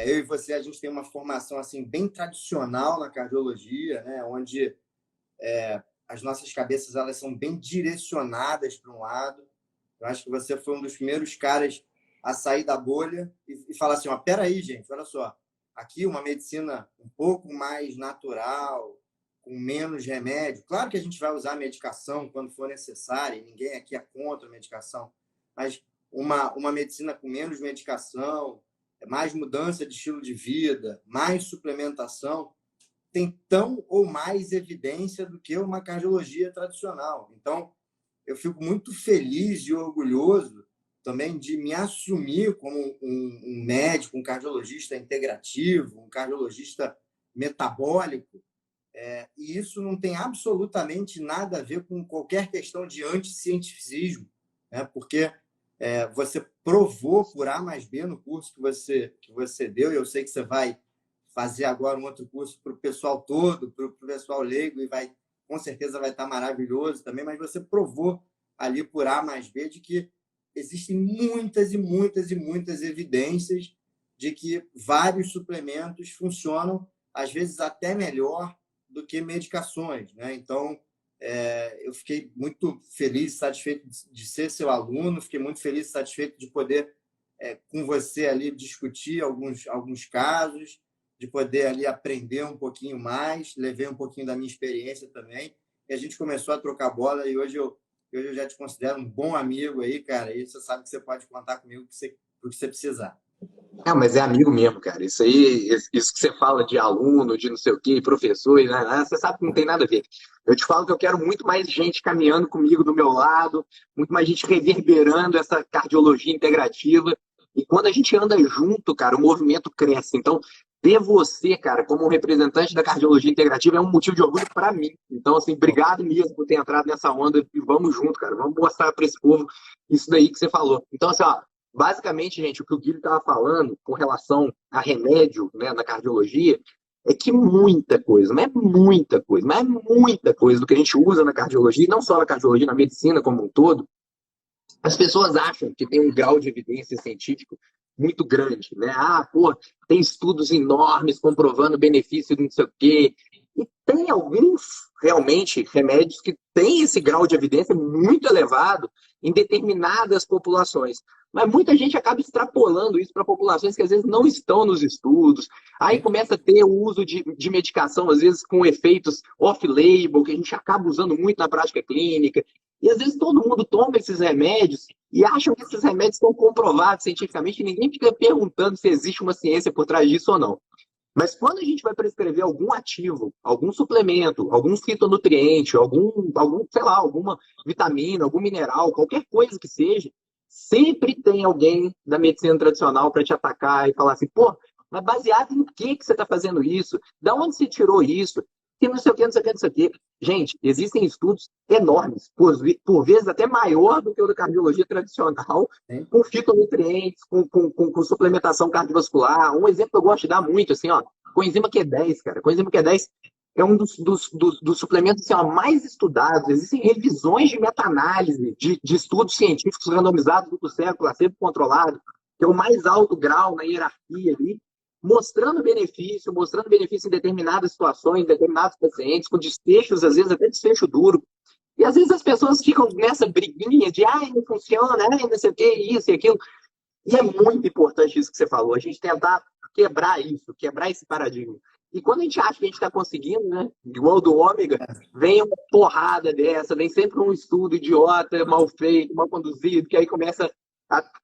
Eu e você, a gente tem uma formação assim bem tradicional na cardiologia, né? Onde as nossas cabeças elas são bem direcionadas para um lado. Eu acho que você foi um dos primeiros caras a sair da bolha e falar assim, ó, peraí, gente, olha só, aqui uma medicina um pouco mais natural, com menos remédio. Claro que a gente vai usar a medicação quando for necessário, ninguém aqui é contra a medicação, mas uma medicina com menos medicação, mais mudança de estilo de vida, mais suplementação, tem tão ou mais evidência do que uma cardiologia tradicional. Então, eu fico muito feliz e orgulhoso também de me assumir como um médico, um cardiologista integrativo, um cardiologista metabólico. E isso não tem absolutamente nada a ver com qualquer questão de anticientificismo, né? Porque você provou por A mais B no curso que você deu, e eu sei que você vai fazer agora um outro curso para o pessoal todo, para o pessoal leigo, e com certeza vai estar maravilhoso também, mas você provou ali por A mais B de que existem muitas e muitas e muitas evidências de que vários suplementos funcionam, às vezes até melhor do que medicações, né? Então, eu fiquei muito feliz e satisfeito de ser seu aluno, fiquei muito feliz e satisfeito de poder, com você ali, discutir alguns casos, de poder ali aprender um pouquinho mais, levei um pouquinho da minha experiência também, e a gente começou a trocar bola, e hoje eu já te considero um bom amigo aí, cara, e você sabe que você pode contar comigo para o que você precisar. É, mas é amigo mesmo, cara. Isso aí, isso que você fala de aluno, de não sei o quê, professor, né, você sabe que não tem nada a ver. Eu te falo que eu quero muito mais gente caminhando comigo do meu lado, muito mais gente reverberando essa cardiologia integrativa. E quando a gente anda junto, cara, o movimento cresce. Então, ter você, cara, como um representante da cardiologia integrativa é um motivo de orgulho para mim. Então, assim, obrigado mesmo por ter entrado nessa onda e vamos junto, cara. Vamos mostrar para esse povo isso daí que você falou. Então, assim, ó, basicamente, gente, o que o Guilherme estava falando com relação a remédio, né, na cardiologia, é que mas é muita coisa do que a gente usa na cardiologia, não só na cardiologia, na medicina como um todo, as pessoas acham que tem um grau de evidência científico muito grande, né? Ah, pô, tem estudos enormes comprovando benefício de não sei o quê. E tem alguns, realmente, remédios que têm esse grau de evidência muito elevado em determinadas populações. Mas muita gente acaba extrapolando isso para populações que às vezes não estão nos estudos. Aí começa a ter o uso de medicação, às vezes com efeitos off-label, que a gente acaba usando muito na prática clínica. E às vezes todo mundo toma esses remédios e acham que esses remédios estão comprovados cientificamente e ninguém fica perguntando se existe uma ciência por trás disso ou não. Mas quando a gente vai prescrever algum ativo, algum suplemento, algum fitonutriente, sei lá, alguma vitamina, algum mineral, qualquer coisa que seja, sempre tem alguém da medicina tradicional para te atacar e falar assim, pô, mas baseado em que você está fazendo isso? Da onde você tirou isso? Que não sei o que, não sei o que, não sei o que. Gente, existem estudos enormes, por vezes até maior do que o da cardiologia tradicional, Sim. com fitonutrientes, com suplementação cardiovascular. Um exemplo que eu gosto de dar muito, assim, ó, coenzima Q10, cara. Coenzima Q10 é um dos suplementos assim, ó, mais estudados. Existem revisões de meta-análise de estudos científicos randomizados, duplo cego, placebo controlado, que é o mais alto grau na hierarquia ali, mostrando benefício em determinadas situações, em determinados pacientes, com desfechos, às vezes até desfecho duro. E às vezes as pessoas ficam nessa briguinha de não funciona, não sei o que, isso e aquilo. E é muito importante isso que você falou, a gente tentar quebrar isso, quebrar esse paradigma. E quando a gente acha que a gente está conseguindo, né? Igual do ômega, vem uma porrada dessa, vem sempre um estudo idiota, mal feito, mal conduzido, que aí começa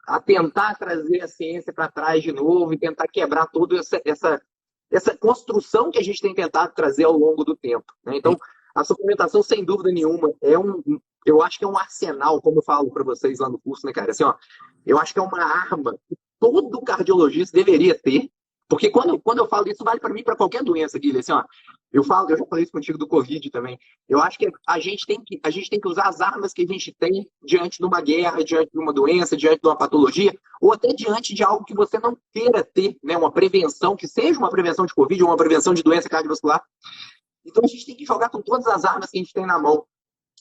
a tentar trazer a ciência para trás de novo e tentar quebrar toda essa construção que a gente tem tentado trazer ao longo do tempo. Né? Então, a suplementação, sem dúvida nenhuma, eu acho que é um arsenal, como eu falo para vocês lá no curso, né, cara? Assim, ó, eu acho que é uma arma que todo cardiologista deveria ter, porque quando eu falo isso, vale para mim para qualquer doença, Guilherme. Assim, ó, eu já falei isso contigo do Covid também. Eu acho que a gente tem que usar as armas que a gente tem diante de uma guerra, diante de uma doença, diante de uma patologia, ou até diante de algo que você não queira ter, né? Uma prevenção, que seja uma prevenção de Covid ou uma prevenção de doença cardiovascular. Então a gente tem que jogar com todas as armas que a gente tem na mão.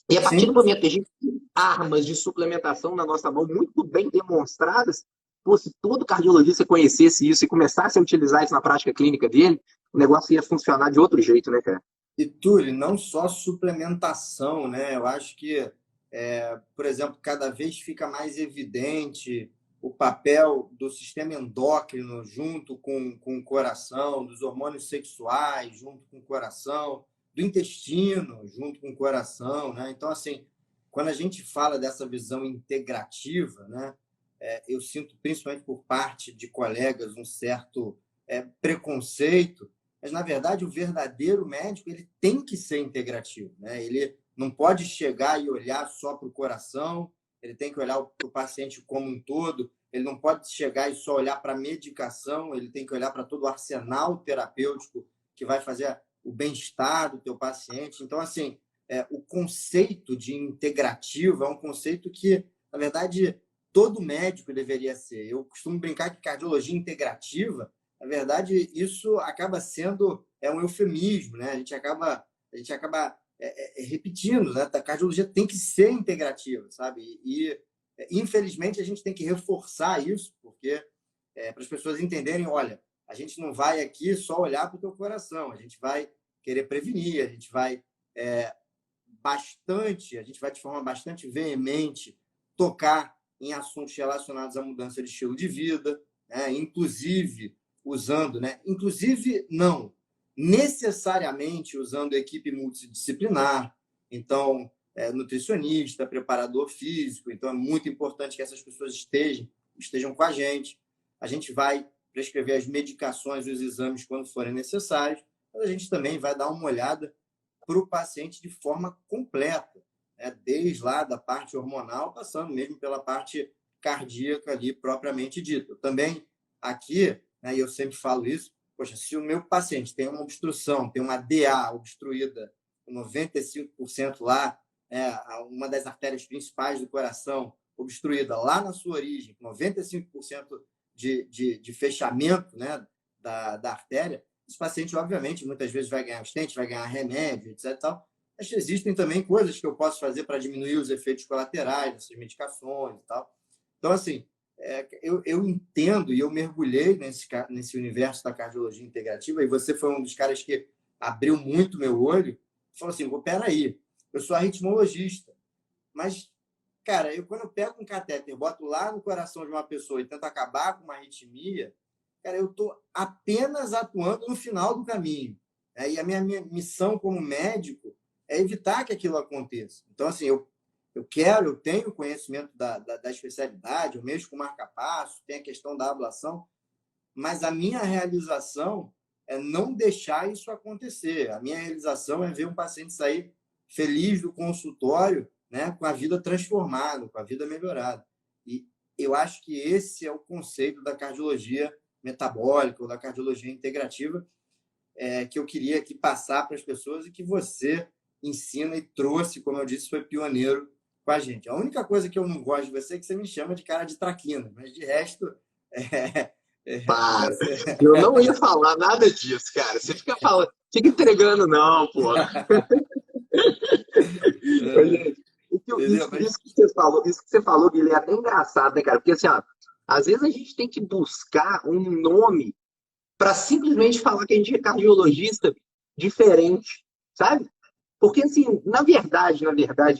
E a partir do momento que a gente tem armas de suplementação na nossa mão muito bem demonstradas, pô, se todo cardiologista conhecesse isso e começasse a utilizar isso na prática clínica dele, o negócio ia funcionar de outro jeito, né, cara? E, Túlio, não só suplementação, né? Eu acho que, por exemplo, cada vez fica mais evidente o papel do sistema endócrino junto com o coração, dos hormônios sexuais junto com o coração, do intestino junto com o coração, né? Então, assim, quando a gente fala dessa visão integrativa, né? Eu sinto, principalmente por parte de colegas, um certo preconceito, mas, na verdade, o verdadeiro médico ele tem que ser integrativo, né? Ele não pode chegar e olhar só para o coração, ele tem que olhar para o paciente como um todo, ele não pode chegar e só olhar para a medicação, ele tem que olhar para todo o arsenal terapêutico que vai fazer o bem-estar do teu paciente. Então, assim, o conceito de integrativo é um conceito que, na verdade, todo médico deveria ser. Eu costumo brincar que cardiologia integrativa, na verdade, isso acaba sendo um eufemismo, né? A gente acaba repetindo, né? A cardiologia tem que ser integrativa, sabe? E infelizmente, a gente tem que reforçar isso, porque para as pessoas entenderem, olha, a gente não vai aqui só olhar para o teu coração, a gente vai querer prevenir, a gente vai de forma bastante veemente tocar em assuntos relacionados à mudança de estilo de vida, né? Inclusive usando, né? Inclusive não necessariamente usando equipe multidisciplinar, então nutricionista, preparador físico, então é muito importante que essas pessoas estejam com a gente. A gente vai prescrever as medicações e os exames quando forem necessários, mas a gente também vai dar uma olhada para o paciente de forma completa, né? Desde lá da parte hormonal, passando mesmo pela parte cardíaca ali propriamente dita. Também aqui, né, e eu sempre falo isso, poxa, se o meu paciente tem uma obstrução, tem uma DA obstruída, 95% lá, uma das artérias principais do coração obstruída lá na sua origem, 95% de fechamento, né, da artéria, esse paciente, obviamente, muitas vezes vai ganhar stent, vai ganhar remédio, etc. E tal. Mas existem também coisas que eu posso fazer para diminuir os efeitos colaterais dessas medicações e tal. Então, assim, eu entendo e eu mergulhei nesse universo da cardiologia integrativa, e você foi um dos caras que abriu muito meu olho. Falou assim, peraí, eu sou arritmologista, mas, cara, quando eu pego um catéter, boto lá no coração de uma pessoa e tento acabar com uma arritmia, cara, eu estou apenas atuando no final do caminho. E a minha missão como médico é evitar que aquilo aconteça. Então, assim, eu tenho conhecimento da especialidade, eu mexo com marca-passo, tem a questão da ablação, mas a minha realização é não deixar isso acontecer. A minha realização é ver um paciente sair feliz do consultório, né, com a vida transformada, com a vida melhorada. E eu acho que esse é o conceito da cardiologia metabólica ou da cardiologia integrativa que eu queria aqui passar para as pessoas e que você ensina e trouxe, como eu disse, foi pioneiro com a gente. A única coisa que eu não gosto de você é que você me chama de cara de traquina, mas de resto... Para. Eu não ia falar nada disso, cara. Você fica falando, fica entregando, não, pô. Isso que você falou, Guilherme, é até engraçado, né, cara? Porque assim, ó, às vezes a gente tem que buscar um nome para simplesmente falar que a gente é cardiologista diferente, sabe? Porque, assim, na verdade,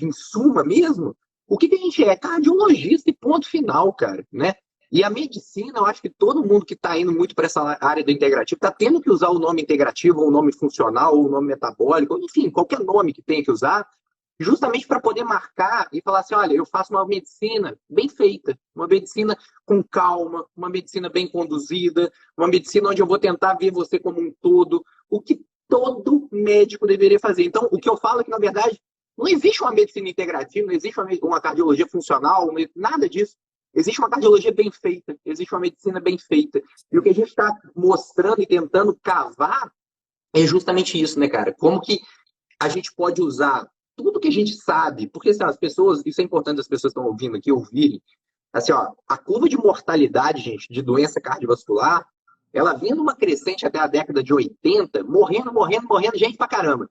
em suma mesmo, o que a gente é? Cardiologista e ponto final, cara, né? E a medicina, eu acho que todo mundo que está indo muito para essa área do integrativo está tendo que usar o nome integrativo, ou o nome funcional, ou o nome metabólico, enfim, qualquer nome que tenha que usar, justamente para poder marcar e falar assim, olha, eu faço uma medicina bem feita, uma medicina com calma, uma medicina bem conduzida, uma medicina onde eu vou tentar ver você como um todo, o que todo médico deveria fazer. Então, o que eu falo é que, na verdade, não existe uma medicina integrativa, não existe uma cardiologia funcional, nada disso. Existe uma cardiologia bem feita, existe uma medicina bem feita. E o que a gente está mostrando e tentando cavar é justamente isso, né, cara? Como que a gente pode usar tudo que a gente sabe, porque assim, as pessoas, isso é importante as pessoas que estão ouvindo aqui ouvirem, assim, ó, a curva de mortalidade, gente, de doença cardiovascular, ela vinha numa crescente até a década de 80, morrendo gente pra caramba.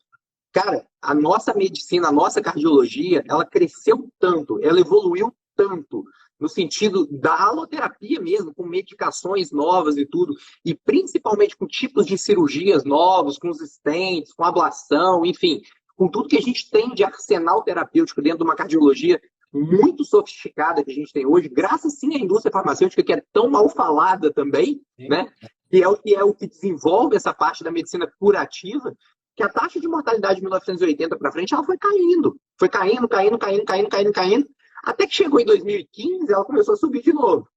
Cara, a nossa medicina, a nossa cardiologia, ela cresceu tanto, ela evoluiu tanto no sentido da aloterapia mesmo, com medicações novas e tudo, e principalmente com tipos de cirurgias novos, com os stents, com ablação, enfim, com tudo que a gente tem de arsenal terapêutico dentro de uma cardiologia muito sofisticada que a gente tem hoje, graças sim à indústria farmacêutica, que é tão mal falada também, né? Que é o que desenvolve essa parte da medicina curativa, que a taxa de mortalidade de 1980 para frente, ela foi caindo. Foi caindo, até que chegou em 2015, ela começou a subir de novo.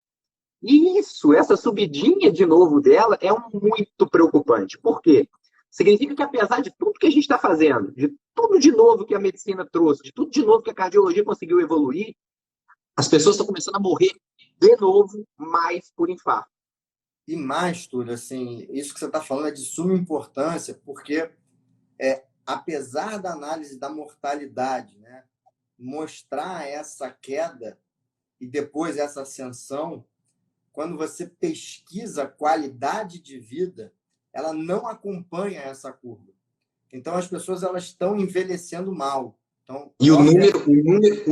E essa subidinha de novo dela é muito preocupante. Por quê? Significa que apesar de tudo que a gente está fazendo, de tudo de novo que a medicina trouxe, de tudo de novo que a cardiologia conseguiu evoluir, as pessoas estão começando a morrer de novo, mais por infarto. E mais, Túlio, assim, isso que você está falando é de suma importância, porque apesar da análise da mortalidade, né, mostrar essa queda e depois essa ascensão, quando você pesquisa a qualidade de vida, ela não acompanha essa curva. Então, as pessoas elas estão envelhecendo mal. Então, e o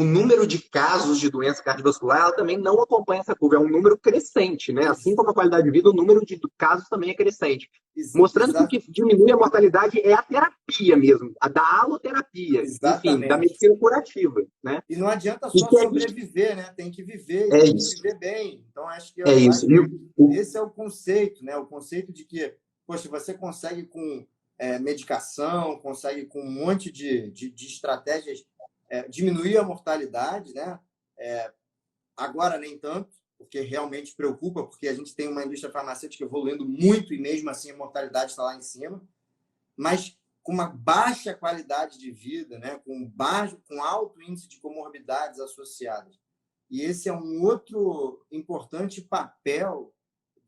número de casos de doença cardiovascular, ela também não acompanha essa curva. É um número crescente, né? Assim como a qualidade de vida, o número de casos também é crescente. Mostrando que o que diminui a mortalidade é a terapia mesmo, a da aloterapia, enfim, da medicina curativa, né? E não adianta só sobreviver, né? Tem que viver, tem que viver bem. Então, acho que esse é o conceito, né? O conceito de que, poxa, você consegue com medicação, consegue com um monte de estratégias diminuir a mortalidade, né? Agora nem tanto, porque realmente preocupa, porque a gente tem uma indústria farmacêutica evoluindo muito e mesmo assim a mortalidade está lá em cima, mas com uma baixa qualidade de vida, né? com alto índice de comorbidades associadas. E esse é um outro importante papel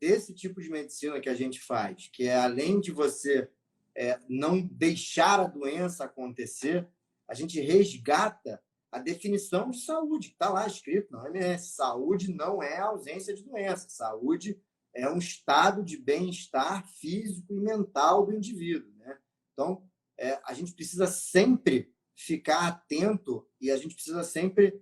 desse tipo de medicina que a gente faz, que é além de você não deixar a doença acontecer, a gente resgata a definição de saúde, que está lá escrito na OMS. Saúde não é ausência de doença. Saúde é um estado de bem-estar físico e mental do indivíduo, né? Então, a gente precisa sempre ficar atento e a gente precisa sempre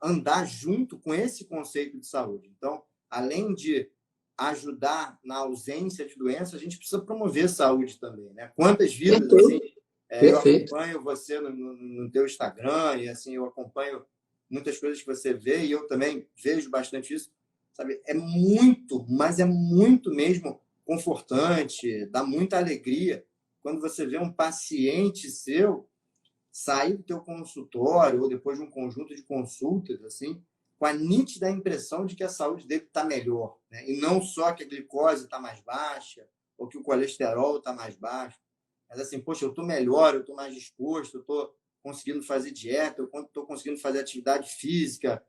andar junto com esse conceito de saúde. Então, além de ajudar na ausência de doença, a gente precisa promover saúde também, né? Quantas vidas, assim, eu acompanho você no teu Instagram e assim eu acompanho muitas coisas que você vê e eu também vejo bastante isso, sabe? É muito, mas é muito mesmo confortante, dá muita alegria quando você vê um paciente seu sair do teu consultório ou depois de um conjunto de consultas, assim, com a nítida impressão de que a saúde dele está melhor, né? E não só que a glicose está mais baixa ou que o colesterol está mais baixo, mas assim, poxa, eu estou melhor, eu estou mais disposto, eu estou conseguindo fazer dieta, eu estou conseguindo fazer atividade física,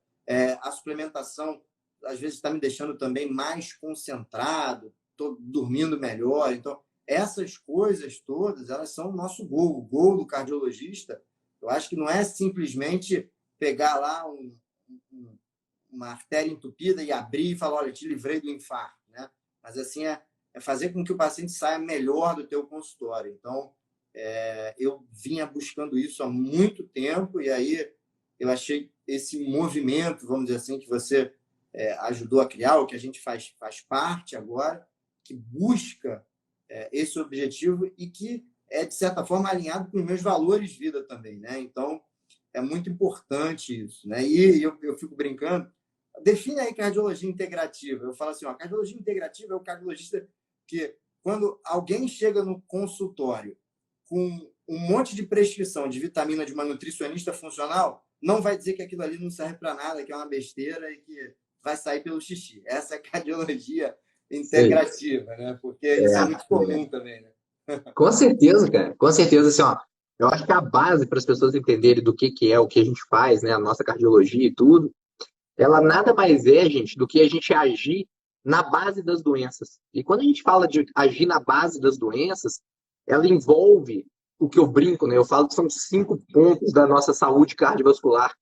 a suplementação às vezes está me deixando também mais concentrado, estou dormindo melhor. Então, essas coisas todas, elas são o nosso gol. O gol do cardiologista, eu acho que não é simplesmente pegar lá uma artéria entupida e abrir e falar, olha, te livrei do infarto, né? Mas assim, é fazer com que o paciente saia melhor do teu consultório. Então, eu vinha buscando isso há muito tempo e aí eu achei esse movimento, vamos dizer assim, que você ajudou a criar, o que a gente faz parte agora, que busca esse objetivo e que é, de certa forma, alinhado com os meus valores de vida também, né? Então, é muito importante isso, né? E eu fico brincando, define aí cardiologia integrativa. Eu falo assim, ó, cardiologia integrativa é o cardiologista que, quando alguém chega no consultório com um monte de prescrição de vitamina de uma nutricionista funcional, não vai dizer que aquilo ali não serve para nada, que é uma besteira e que vai sair pelo xixi. Essa é a cardiologia integrativa, né? Porque isso é muito comum também, né? Com certeza, cara. Com certeza, assim, ó. Eu acho que a base para as pessoas entenderem do que é o que a gente faz, né? A nossa cardiologia e tudo, ela nada mais é, gente, do que a gente agir na base das doenças. E quando a gente fala de agir na base das doenças, ela envolve o que eu brinco, né? Eu falo que são 5 pontos da nossa saúde cardiovascular.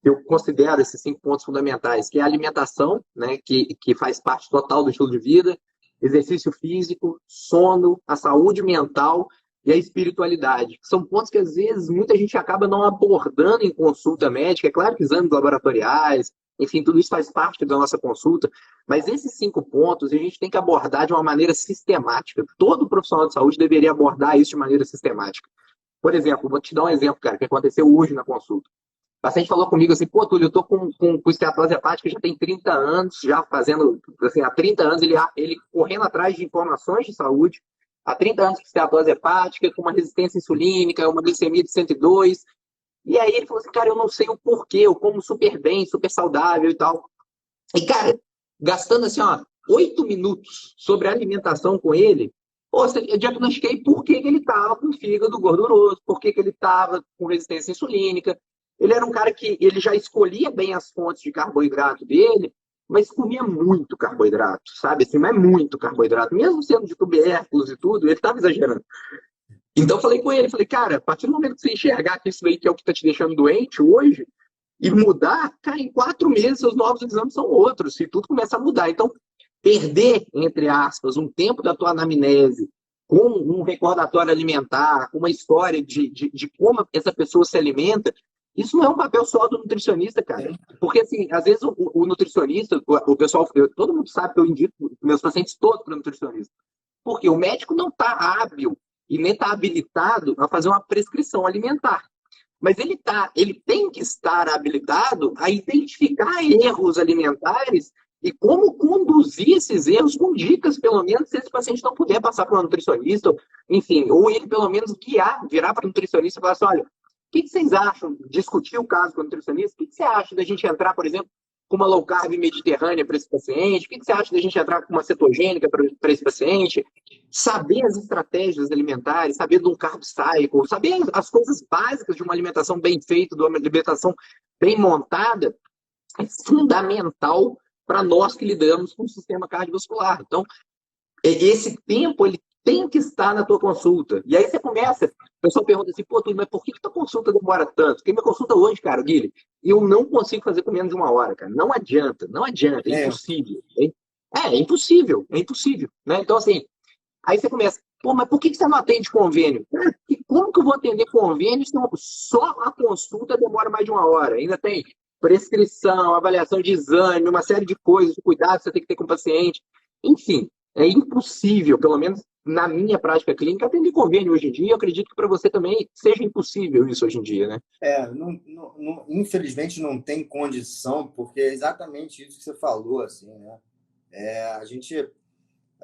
Eu considero esses 5 pontos fundamentais, que é a alimentação, né? Que faz parte total do estilo de vida, exercício físico, sono, a saúde mental e a espiritualidade. São pontos que, às vezes, muita gente acaba não abordando em consulta médica. É claro que exames laboratoriais, Enfim, tudo isso faz parte da nossa consulta. Mas esses 5 pontos a gente tem que abordar de uma maneira sistemática. Todo profissional de saúde deveria abordar isso de maneira sistemática. Por exemplo, vou te dar um exemplo, cara, que aconteceu hoje na consulta. O paciente falou comigo assim, pô, Túlio, eu tô com esteatose hepática já tem 30 anos, já fazendo, assim, há 30 anos ele correndo atrás de informações de saúde, há 30 anos com esteatose hepática, com uma resistência insulínica, uma glicemia de 102. E aí ele falou assim, cara, eu não sei o porquê, eu como super bem, super saudável e tal. E, cara, gastando assim, ó, 8 minutos sobre alimentação com ele, pô, eu diagnostiquei por que ele estava com fígado gorduroso, por que ele estava com resistência insulínica. Ele era um cara que ele já escolhia bem as fontes de carboidrato dele, mas comia muito carboidrato, sabe? Assim, mas muito carboidrato. Mesmo sendo de tubérculos e tudo, ele estava exagerando. Então, eu falei com ele, falei, cara, a partir do momento que você enxergar que isso aí que é o que está te deixando doente hoje, e mudar, cara, em 4 meses seus novos exames são outros, se tudo começa a mudar. Então, perder, entre aspas, um tempo da tua anamnese com um recordatório alimentar, com uma história de como essa pessoa se alimenta, isso não é um papel só do nutricionista, cara. Porque, assim, às vezes o nutricionista, o pessoal, todo mundo sabe que eu indico meus pacientes todos para nutricionista. Porque o médico não está hábil e nem está habilitado a fazer uma prescrição alimentar. Mas ele tem que estar habilitado a identificar erros alimentares e como conduzir esses erros com dicas, pelo menos, se esse paciente não puder passar para um nutricionista, enfim, ou ele pelo menos virar para o nutricionista e falar assim, olha, o que vocês acham? Discutir o caso com o nutricionista, o que você acha da gente entrar, por exemplo, com uma low carb mediterrânea para esse paciente? O que você acha da gente entrar com uma cetogênica para esse paciente? Saber as estratégias alimentares, saber de um carb cycle, saber as coisas básicas de uma alimentação bem feita, de uma alimentação bem montada, é fundamental para nós que lidamos com o sistema cardiovascular. Então, esse tempo, ele tem que estar na tua consulta. E aí você começa, o pessoal pergunta assim, pô, Túlio, mas por que tua consulta demora tanto? Porque minha consulta hoje, cara, Guilherme, eu não consigo fazer com menos de 1 hora, cara. Não adianta, é impossível. É impossível, é impossível. Né? Então, assim, aí você começa, pô, mas por que você não atende convênio? Como que eu vou atender convênio se só a consulta demora mais de 1 hora? Ainda tem prescrição, avaliação de exame, uma série de coisas, de cuidados que você tem que ter com o paciente. Enfim, é impossível, pelo menos na minha prática clínica, atender convênio hoje em dia. Eu acredito que para você também seja impossível isso hoje em dia, né? Infelizmente não tem condição, porque é exatamente isso que você falou, assim, né?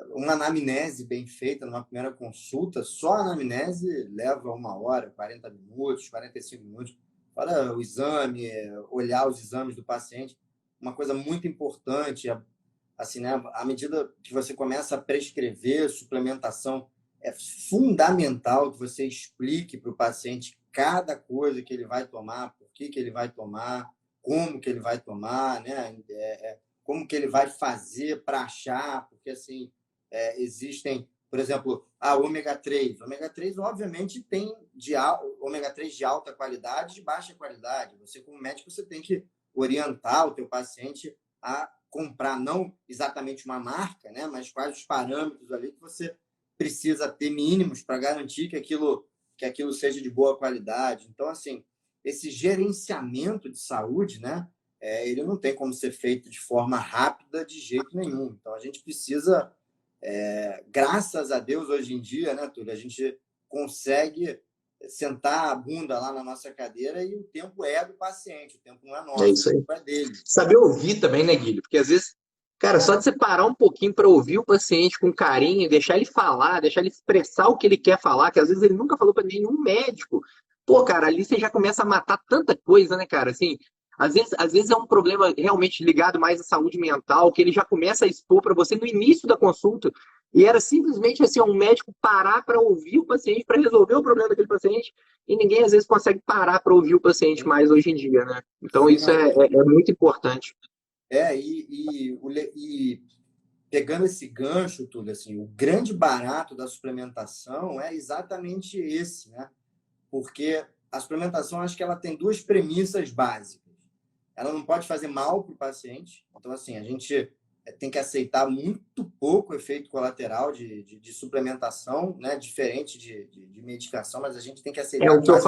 Uma anamnese bem feita numa primeira consulta, só a anamnese leva 1 hora, 40 minutos, 45 minutos. Para o exame, olhar os exames do paciente. Uma coisa muito importante, assim, né? À medida que você começa a prescrever suplementação, é fundamental que você explique para o paciente cada coisa que ele vai tomar, por que ele vai tomar, como que ele vai tomar, né? Como que ele vai fazer para achar, porque assim, existem, por exemplo, a ômega 3. Ômega 3, obviamente, tem ômega 3 de alta qualidade e de baixa qualidade. Você, como médico, você tem que orientar o teu paciente a comprar, não exatamente uma marca, né, mas quais os parâmetros ali que você precisa ter mínimos para garantir que aquilo seja de boa qualidade. Então, assim, esse gerenciamento de saúde, né, ele não tem como ser feito de forma rápida de jeito nenhum. Então, a gente precisa... graças a Deus, hoje em dia, né, Túlio, a gente consegue sentar a bunda lá na nossa cadeira e o tempo é do paciente, o tempo não é nosso, isso aí. o tempo é dele. Saber ouvir também, né, Guilherme? Porque às vezes, cara, só de você parar um pouquinho para ouvir o paciente com carinho, deixar ele falar, deixar ele expressar o que ele quer falar, que às vezes ele nunca falou para nenhum médico. Pô, cara, ali você já começa a matar tanta coisa, né, cara? Assim, às vezes é um problema realmente ligado mais à saúde mental, que ele já começa a expor para você no início da consulta. E era simplesmente assim, um médico parar para ouvir o paciente, para resolver o problema daquele paciente, e ninguém às vezes consegue parar para ouvir o paciente mais hoje em dia, né? Então isso é muito importante. E pegando esse gancho, Túlio, assim, o grande barato da suplementação é exatamente esse, né? Porque a suplementação, acho que ela tem 2 premissas básicas. Ela não pode fazer mal para o paciente. Então, assim, a gente tem que aceitar muito pouco efeito colateral de suplementação, né? Diferente de medicação, mas a gente tem que aceitar O que eu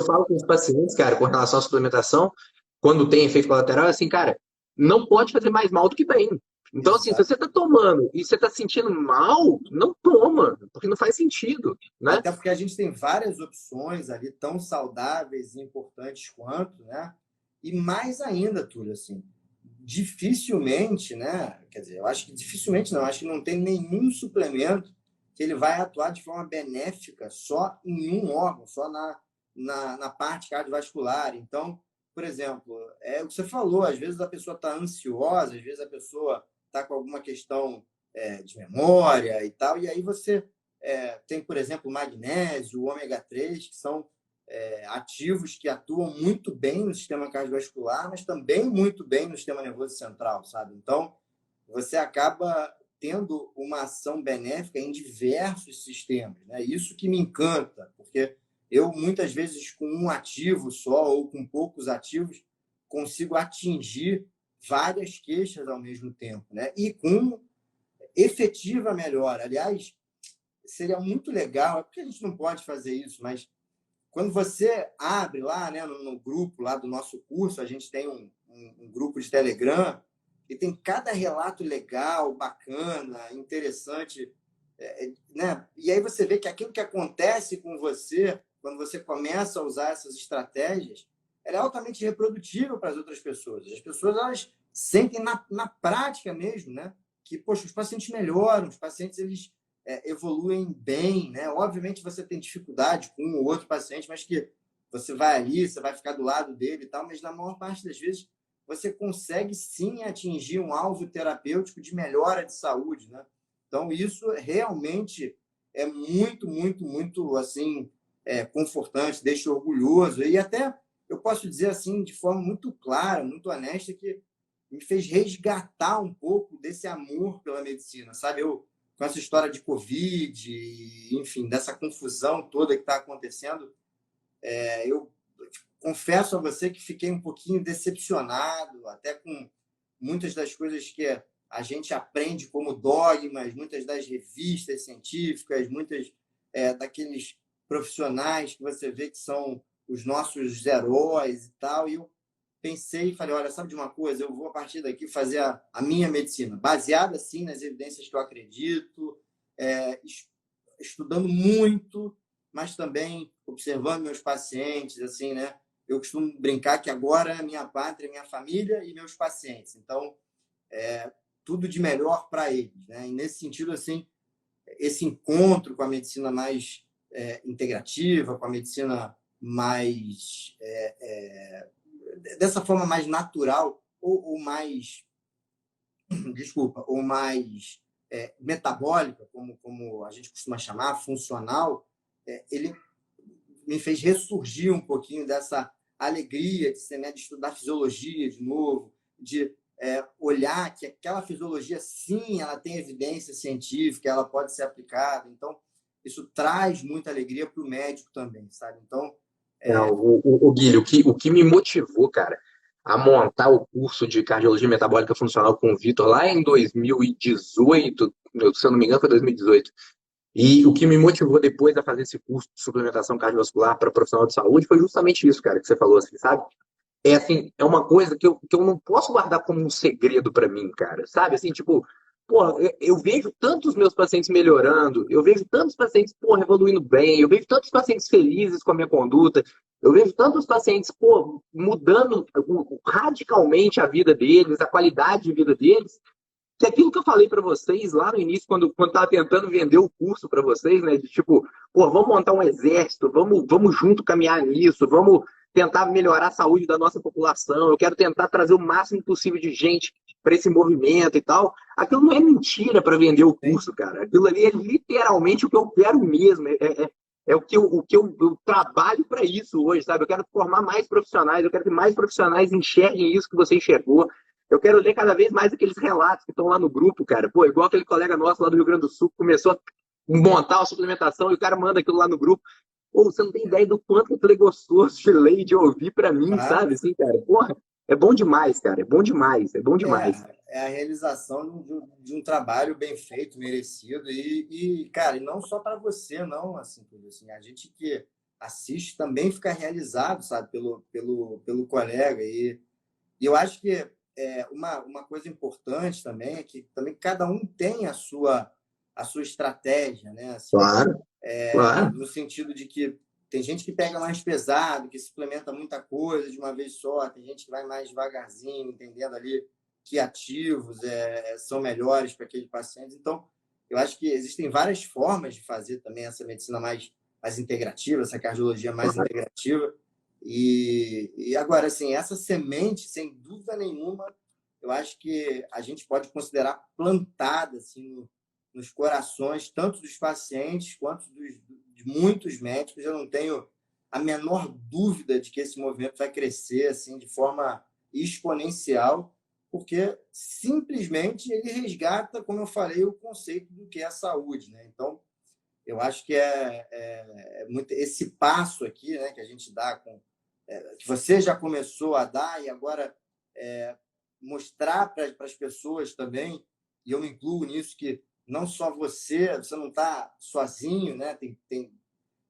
falo com os pacientes, cara, com relação à suplementação, quando tem efeito colateral, é assim, cara, não pode fazer mais mal do que bem. Então, assim, se Exato. você está tomando e você está sentindo mal, não toma, porque não faz sentido, né? Até porque a gente tem várias opções ali tão saudáveis e importantes quanto, né? E mais ainda, Túlio, assim, dificilmente, né? Quer dizer, eu acho que dificilmente não, acho que não tem nenhum suplemento que ele vai atuar de forma benéfica só em um órgão, só na parte cardiovascular. Então, por exemplo, é o que você falou, às vezes a pessoa está ansiosa, às vezes a pessoa está com alguma questão de memória e tal, e aí você tem, por exemplo, o magnésio, o ômega 3, que são ativos que atuam muito bem no sistema cardiovascular, mas também muito bem no sistema nervoso central, sabe? Então, você acaba tendo uma ação benéfica em diversos sistemas, né? Isso que me encanta, porque eu, muitas vezes, com um ativo só ou com poucos ativos, consigo atingir várias queixas ao mesmo tempo, né? E com efetiva melhora. Aliás, seria muito legal, é porque a gente não pode fazer isso, mas quando você abre lá, né, no grupo lá do nosso curso, a gente tem um grupo de Telegram e tem cada relato legal, bacana, interessante, né? E aí você vê que aquilo que acontece com você, quando você começa a usar essas estratégias, ela é altamente reprodutível para as outras pessoas. As pessoas, elas sentem na prática mesmo, né? Que, poxa, os pacientes melhoram, os pacientes, eles evoluem bem, né? Obviamente você tem dificuldade com um ou outro paciente, mas que você vai ali, você vai ficar do lado dele e tal, mas na maior parte das vezes você consegue sim atingir um alvo terapêutico de melhora de saúde, né? Então isso realmente é muito, muito, muito assim confortante, deixa orgulhoso e até eu posso dizer assim de forma muito clara, muito honesta que me fez resgatar um pouco desse amor pela medicina, sabe? Eu com essa história de Covid, enfim, dessa confusão toda que está acontecendo, eu confesso a você que fiquei um pouquinho decepcionado, até com muitas das coisas que a gente aprende como dogmas, muitas das revistas científicas, muitas daqueles profissionais que você vê que são os nossos heróis e tal, e eu pensei e falei, olha, sabe de uma coisa? Eu vou, a partir daqui, fazer a minha medicina, baseada, sim, nas evidências que eu acredito, é, estudando muito, mas também observando meus pacientes, assim, né? Eu costumo brincar que agora é minha pátria, minha família e meus pacientes. Então, tudo de melhor para eles, né? E nesse sentido, assim, esse encontro com a medicina mais integrativa, com a medicina mais dessa forma mais natural ou mais, desculpa, ou mais metabólica, como a gente costuma chamar, funcional, ele me fez ressurgir um pouquinho dessa alegria de, ser, né, de estudar fisiologia de novo, de olhar que aquela fisiologia, sim, ela tem evidência científica, ela pode ser aplicada. Então, isso traz muita alegria para o médico também, sabe? Então, Não, o Guilherme, o que me motivou, cara, a montar o curso de cardiologia metabólica funcional com o Vitor lá em 2018, se eu não me engano, foi 2018. E o que me motivou depois a fazer esse curso de suplementação cardiovascular para profissional de saúde foi justamente isso, cara, que você falou, assim, sabe? É assim, é uma coisa que eu não posso guardar como um segredo para mim, cara, sabe? Assim, tipo, pô, eu vejo tantos meus pacientes melhorando, eu vejo tantos pacientes, pô, evoluindo bem, eu vejo tantos pacientes felizes com a minha conduta, eu vejo tantos pacientes, pô, mudando radicalmente a vida deles, a qualidade de vida deles, que aquilo que eu falei para vocês lá no início, quando tava tentando vender o curso para vocês, né? De tipo, pô, vamos montar um exército, vamos junto caminhar nisso, vamos tentar melhorar a saúde da nossa população, eu quero tentar trazer o máximo possível de gente para esse movimento e tal. Aquilo não é mentira para vender o tem, curso, cara. Aquilo ali é literalmente o que eu quero mesmo. É o que eu trabalho para isso hoje, sabe? Eu quero formar mais profissionais, eu quero que mais profissionais enxerguem isso que você enxergou. Eu quero ler cada vez mais aqueles relatos que estão lá no grupo, cara. Pô, igual aquele colega nosso lá do Rio Grande do Sul que começou a montar uma suplementação e o cara manda aquilo lá no grupo. Pô, você não tem ideia do quanto aquilo é gostoso de ler e de ouvir pra mim, claro, sabe? Assim, cara, porra, é bom demais, cara. É bom demais, é bom demais. é a realização de um trabalho bem feito, merecido cara, e não só para você, não, assim, tudo assim, a gente que assiste também fica realizado, sabe, pelo colega e eu acho que uma coisa importante também é que também cada um tem a sua estratégia, né? Assim, Claro, claro. no sentido de que tem gente que pega mais pesado, que suplementa muita coisa de uma vez só, tem gente que vai mais devagarzinho, entendendo ali que ativos são melhores para aquele paciente. Então, eu acho que existem várias formas de fazer também essa medicina mais integrativa, essa cardiologia mais Claro. integrativa. E agora, assim, essa semente, sem dúvida nenhuma, eu acho que a gente pode considerar plantada assim, nos corações, tanto dos pacientes quanto de muitos médicos. Eu não tenho a menor dúvida de que esse movimento vai crescer assim, de forma exponencial, porque simplesmente ele resgata, como eu falei, o conceito do que é a saúde. Né? Então, eu acho que muito esse passo aqui, né, que a gente dá que você já começou a dar e agora mostrar para as pessoas também, e eu me incluo nisso, que não só você não está sozinho, né? Tem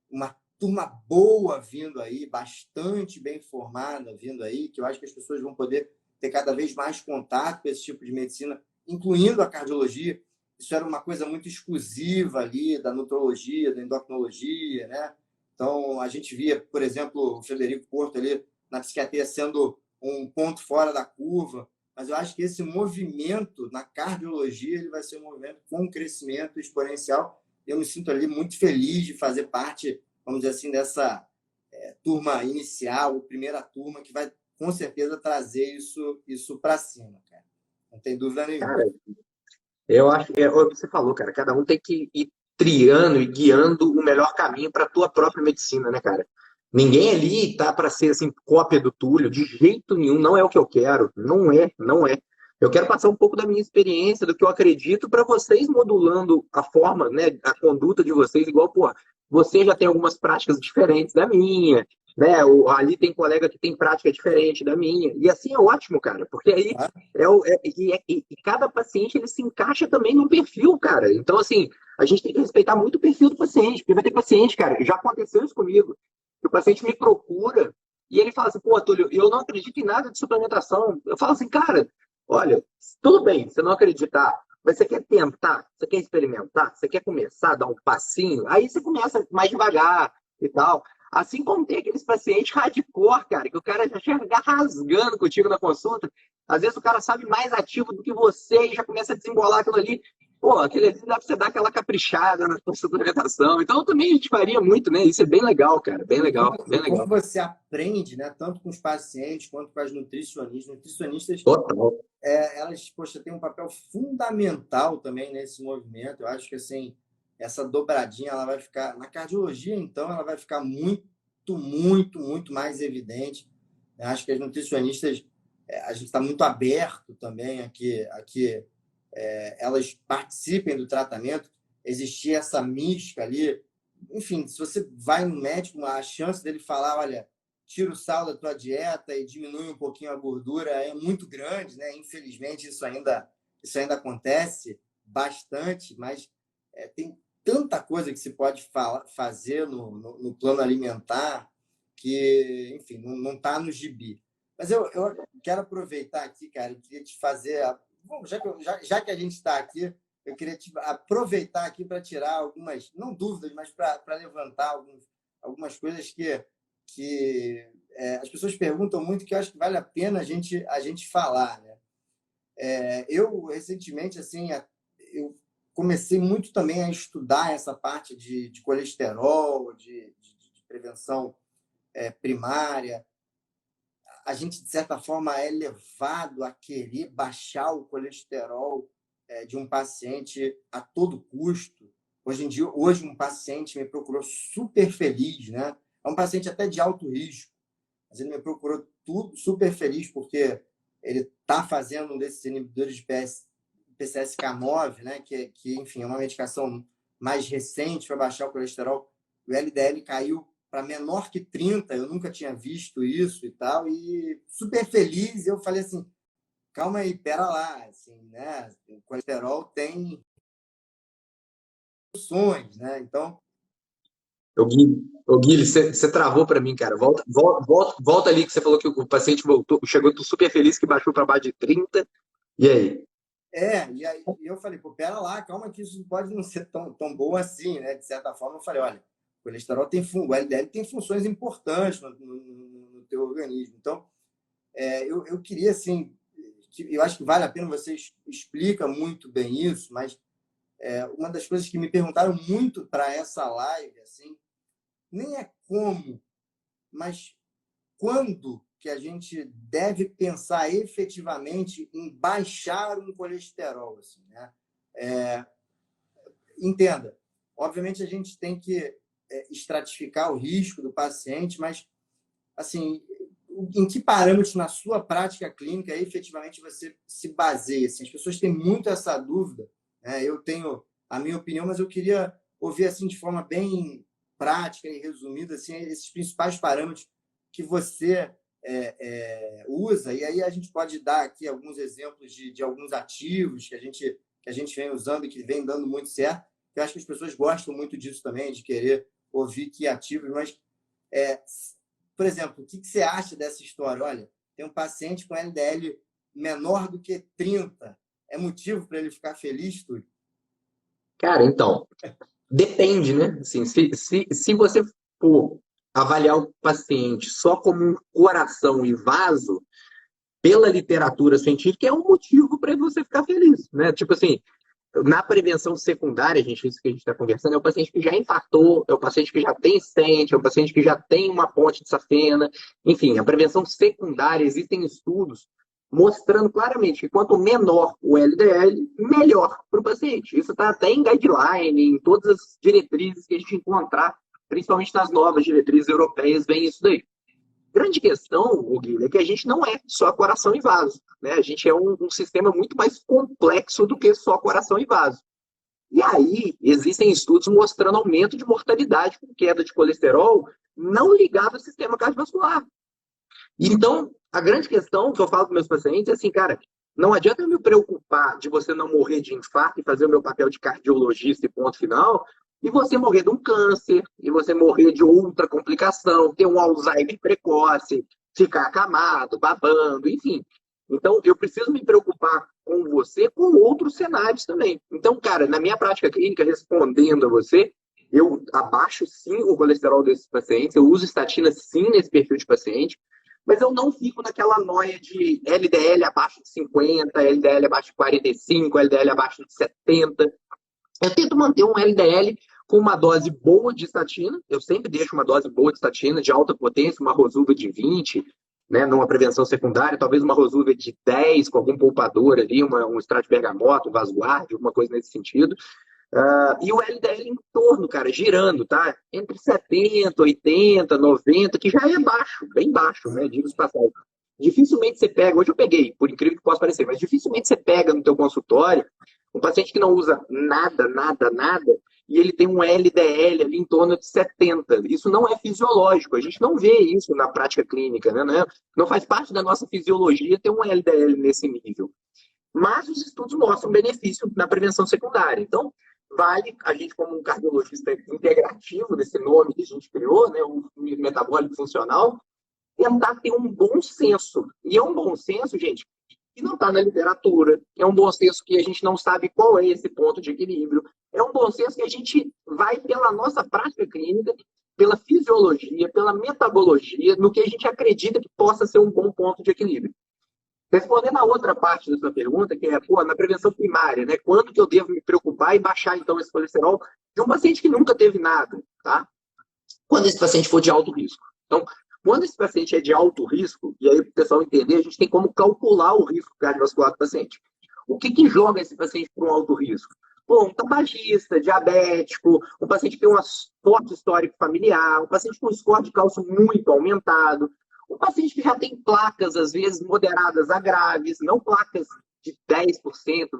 uma turma boa vindo aí, bastante bem formada vindo aí, que eu acho que as pessoas vão poder ter cada vez mais contato com esse tipo de medicina, incluindo a cardiologia. Isso era uma coisa muito exclusiva ali da nutrologia, da endocrinologia, né? Então, a gente via, por exemplo, o Frederico Porto ali na psiquiatria sendo um ponto fora da curva, mas eu acho que esse movimento na cardiologia ele vai ser um movimento com crescimento exponencial. Eu me sinto ali muito feliz de fazer parte, vamos dizer assim, dessa turma inicial, primeira turma, que vai com certeza trazer isso para cima, cara. Não tem dúvida nenhuma. Cara, eu acho que é o que você falou, cara. Cada um tem que ir triando e guiando o melhor caminho para a tua própria medicina, né, cara? Ninguém ali tá para ser assim cópia do Túlio, de jeito nenhum. Não é o que eu quero. Não é, não é. Eu quero passar um pouco da minha experiência, do que eu acredito, para vocês modulando a forma, né, a conduta de vocês, igual, pô, você já tem algumas práticas diferentes da minha, né? Ali tem colega que tem prática diferente da minha. E assim é ótimo, cara, porque aí Tá? e cada paciente ele se encaixa também num perfil, cara. Então, assim, a gente tem que respeitar muito o perfil do paciente, porque vai ter paciente, cara, já aconteceu isso comigo, que o paciente me procura e ele fala assim, pô, Túlio, eu não acredito em nada de suplementação. Eu falo assim, cara, olha, tudo bem, você não acreditar, mas você quer tentar, você quer experimentar, você quer começar a dar um passinho, aí você começa mais devagar e tal. Assim como tem aqueles pacientes hardcore, cara, que o cara já chega rasgando contigo na consulta. Às vezes o cara sabe mais ativo do que você e já começa a desembolar aquilo ali. Pô, aquele ali dá pra você dar aquela caprichada na sua suplementação. Então também a gente faria muito, né? Isso é bem legal, cara. Bem legal, bem E como legal. você aprende, né, tanto com os pacientes quanto com as nutricionistas. Nutricionistas, Total. elas, poxa, têm um papel fundamental também nesse movimento. Eu acho que assim, essa dobradinha ela vai ficar na cardiologia, então ela vai ficar muito, muito, muito mais evidente. Eu acho que as nutricionistas, a gente está muito aberto também aqui elas participem do tratamento. Existia essa mística ali. Enfim, se você vai no médico, a chance dele falar, olha, tira o sal da tua dieta e diminui um pouquinho a gordura é muito grande, né? Infelizmente, isso ainda acontece bastante, mas tem tanta coisa que se pode fazer no plano alimentar que, enfim, não está no gibi. Mas eu quero aproveitar aqui, cara, e queria te fazer. Bom, já que a gente está aqui, eu queria aproveitar aqui para tirar algumas, não dúvidas, mas para levantar algumas coisas que as pessoas perguntam muito, que eu acho que vale a pena a gente falar. Né? Eu, recentemente, assim, eu comecei muito também a estudar essa parte de colesterol, de prevenção primária. A gente, de certa forma, é levado a querer baixar o colesterol de um paciente a todo custo. Hoje em dia, um paciente me procurou super feliz, né? É um paciente até de alto risco, mas ele me procurou tudo super feliz porque ele está fazendo um desses inibidores de PCSK9, né? Que, enfim, é uma medicação mais recente para baixar o colesterol. O LDL caiu para menor que 30, eu nunca tinha visto isso e tal, e super feliz. Eu falei assim, calma aí, pera lá, assim, né? O colesterol tem funções, né? Então, Ô, Guilherme, você travou para mim, cara. Volta ali que você falou que o paciente voltou, chegou super feliz que baixou para baixo de 30. E aí? E aí eu falei, pô, pera lá, calma que isso pode não ser tão bom assim, né? De certa forma, eu falei, olha, o colesterol o LDL tem funções importantes no teu organismo. Então, eu queria, assim, eu acho que vale a pena, você explica muito bem isso, mas uma das coisas que me perguntaram muito para essa live, assim, nem é como, mas quando que a gente deve pensar efetivamente em baixar um colesterol, assim, né? Entenda, obviamente a gente tem que estratificar o risco do paciente, mas assim, em que parâmetros na sua prática clínica efetivamente você se baseia? Assim, as pessoas têm muito essa dúvida, né? Eu tenho a minha opinião, mas eu queria ouvir assim de forma bem prática e resumida assim, esses principais parâmetros que você usa, e aí a gente pode dar aqui alguns exemplos de alguns ativos que a gente vem usando e que vem dando muito certo. Eu acho que as pessoas gostam muito disso também, de querer ouvir que ativos, mas é, por exemplo, o que você acha dessa história? Olha, tem um paciente com LDL menor do que 30. É motivo para ele ficar feliz, Túlio? Cara, então, depende, né? Assim, se você for avaliar o paciente só como um coração e vaso, pela literatura científica, é um motivo para você ficar feliz, né? Tipo assim, na prevenção secundária, gente, isso que a gente está conversando, é o paciente que já infartou, é o paciente que já tem stent, é o paciente que já tem uma ponte de safena. Enfim, a prevenção secundária, existem estudos mostrando claramente que quanto menor o LDL, melhor para o paciente. Isso está até em guideline, em todas as diretrizes que a gente encontrar, principalmente nas novas diretrizes europeias, vem isso daí. Grande questão, Guilherme, é que a gente não é só coração e vaso, né? A gente é um sistema muito mais complexo do que só coração e vaso. E aí, existem estudos mostrando aumento de mortalidade com queda de colesterol não ligado ao sistema cardiovascular. Então, a grande questão que eu falo com meus pacientes é assim, cara, não adianta eu me preocupar de você não morrer de infarto e fazer o meu papel de cardiologista e ponto final, e você morrer de um câncer, e você morrer de outra complicação, ter um Alzheimer precoce, ficar acamado, babando, enfim. Então, eu preciso me preocupar com você com outros cenários também. Então, cara, na minha prática clínica, respondendo a você, eu abaixo sim o colesterol desses pacientes, eu uso estatina sim nesse perfil de paciente, mas eu não fico naquela noia de LDL abaixo de 50, LDL abaixo de 45, LDL abaixo de 70. Eu tento manter um LDL com uma dose boa de estatina. Eu sempre deixo uma dose boa de estatina, de alta potência, uma Rosuva de 20, né, numa prevenção secundária, talvez uma Rosuva de 10, com algum poupador ali, um extrato de bergamota, um Vasguard, alguma coisa nesse sentido. E o LDL em torno, cara, girando, tá? Entre 70, 80, 90, que já é baixo, bem baixo, né? Digo-se passagem. Dificilmente você pega, hoje eu peguei, por incrível que possa parecer, mas dificilmente você pega no teu consultório um paciente que não usa nada, nada, nada, e ele tem um LDL ali em torno de 70. Isso não é fisiológico, a gente não vê isso na prática clínica, né? Não faz parte da nossa fisiologia ter um LDL nesse nível. Mas os estudos mostram benefício na prevenção secundária. Então, vale a gente, como um cardiologista integrativo desse nome que a gente criou, né, o metabólico funcional, tentar ter um bom senso. E é um bom senso, gente, que não está na literatura. É um bom senso que a gente não sabe qual é esse ponto de equilíbrio. É um bom senso que a gente vai pela nossa prática clínica, pela fisiologia, pela metabologia, no que a gente acredita que possa ser um bom ponto de equilíbrio. Respondendo a outra parte da sua pergunta, que é, pô, na prevenção primária, né? Quando que eu devo me preocupar e baixar, então, esse colesterol de um paciente que nunca teve nada, tá? Quando esse paciente for de alto risco. Então, quando esse paciente é de alto risco, e aí para o pessoal entender, a gente tem como calcular o risco cardiovascular do paciente. O que joga esse paciente para um alto risco? Pô, um tabagista, diabético, um paciente que tem um forte histórico familiar, um paciente com score de cálcio muito aumentado, um paciente que já tem placas, às vezes, moderadas a graves, não placas de 10%,